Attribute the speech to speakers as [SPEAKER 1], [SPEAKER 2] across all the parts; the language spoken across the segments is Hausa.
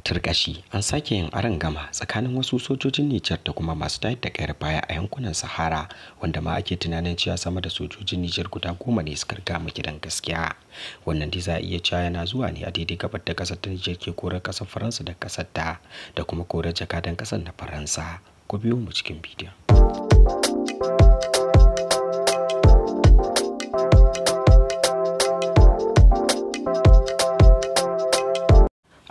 [SPEAKER 1] Turkashi an sake yin arangama tsakanin wasu sojojin Nijar da kuma masu tayar da kayar baya a yankunan Sahara, wanda ma ake tunanin cewa sama da sojojin Nijar guda 10 ne suka riga mu gidan gaskiya. Wannan dai za a iya cewa yana zuwa ne a daidai gabar da kasar ta Nijar ke korar kasar Faransa da kasar ta, da kuma korar jakadan kasar na Faransa. Ku biyo mu cikin bidiyon.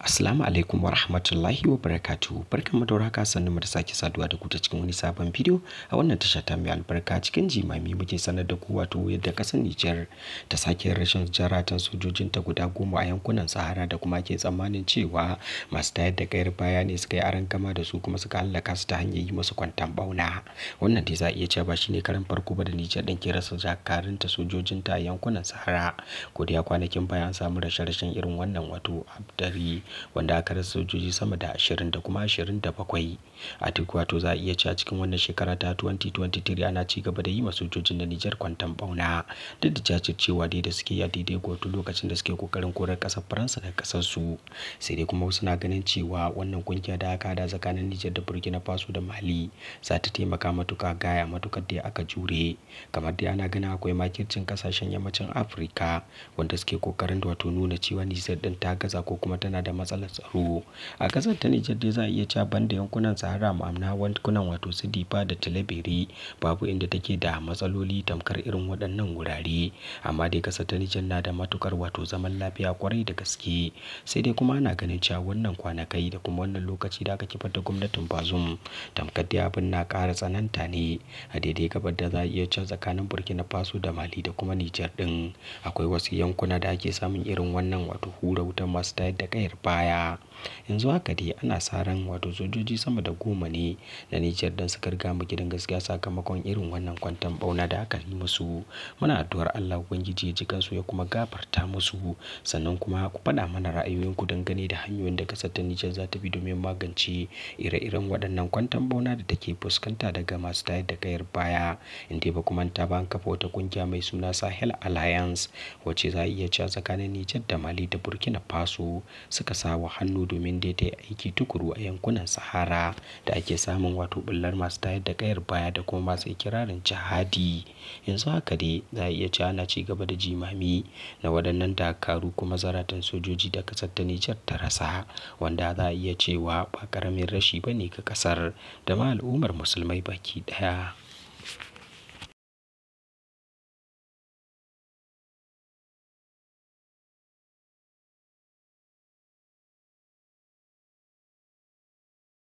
[SPEAKER 1] Assalamu alaikum wa rahmatullahi wa barakatuhu. Barkanmu da warhaka, sannunmu da sake saduwa da ku ta cikin wani sabon bidiyo a wannan tasha ta mai albarka. Cikin jimami muke sanar da ku wato yadda kasar Nijar ta sake rashin jaratan sojojin ta guda 10 a yankunan Sahara, da kuma ke tsammanin cewa masu tayar da kayar baya ne suka yi arangama da su kuma suka hallaka su ta hanyar yi musu kwantan bauna. Wannan dai za a iya cewa ba shine karan farko ba da Nijar din ke rasa jakarunta sojojin ta a yankunan Sahara. Ko da kwanakin baya an samu rashe-rashen irin wannan wato abdari, wanda aka rasa sojoji sama da 20 da kuma 27 a duk wato za a iya cewa cikin wannan shekara ta 2023 ana ci gaba da yi ma sojojin da Nijar kwantan bauna, duk da jajircewa dai da suke yi a daidai goto lokacin da suke kokarin korar kasar Faransa da kasar su. Sai dai kuma wasu na ganin cewa wannan kungiya da aka hada tsakanin Nijar da Burkina Faso da Mali za ta taimaka matuka gaya matukar da aka jure, kamar dai ana ganin akwai makircin kasashen yammacin Afirka wanda suke kokarin da wato nuna cewa Nijar din ta gaza ko kuma tana da matsalar tsaro. A kasar ta Nijar dai za a iya cewa banda yankunan Sahara ma'amna yankunan wato su Difa da Talabiri babu inda take da matsaloli tamkar irin waɗannan wurare, amma dai kasar ta Nijar na da matukar wato zaman lafiya kwarai da gaske. Sai dai kuma ana ganin cewa wannan kwanakai da kuma wannan lokaci da aka kifar da gwamnatin Bazoum tamkar dai abin na ƙara tsananta ne a daidai gabar da za a iya cewa tsakanin Burkina Faso da Mali da kuma Nijar din akwai wasu yankuna da ake samun irin wannan wato hura wutar masu tayar da kayar baya. Yanzu haka dai ana sa ran wato sojoji sama da 10 ne na Nijar dan suka riga mu gidan gaskiya sakamakon irin wannan kwantan bauna da aka yi musu. Muna addu'ar Allah ubangiji ya ji kansu ya kuma gafarta musu, sannan kuma ku faɗa mana ra'ayoyinku dangane da hanyoyin da kasar ta Nijar za ta bi domin magance ire-iren waɗannan kwantan bauna da take fuskanta daga masu tayar da kayar baya. Inda ba kuma ta ba an kafa wata kungiya mai suna Sahel Alliance wacce za a iya cewa tsakanin Nijar da Mali da Burkina Faso suka sawa hannu domin dai ta yi aiki tukuru a yankunan Sahara da ake samun wato bullar masu tayar da kayar baya da kuma masu ikirarin jihadi. Yanzu haka dai za a iya cewa ana ci gaba da jimami na waɗannan dakaru kuma zaratan sojoji da kasar ta Nijar ta rasa, wanda za a iya cewa ba ƙaramin rashi bane ga kasar da ma al'ummar musulmai baki ɗaya.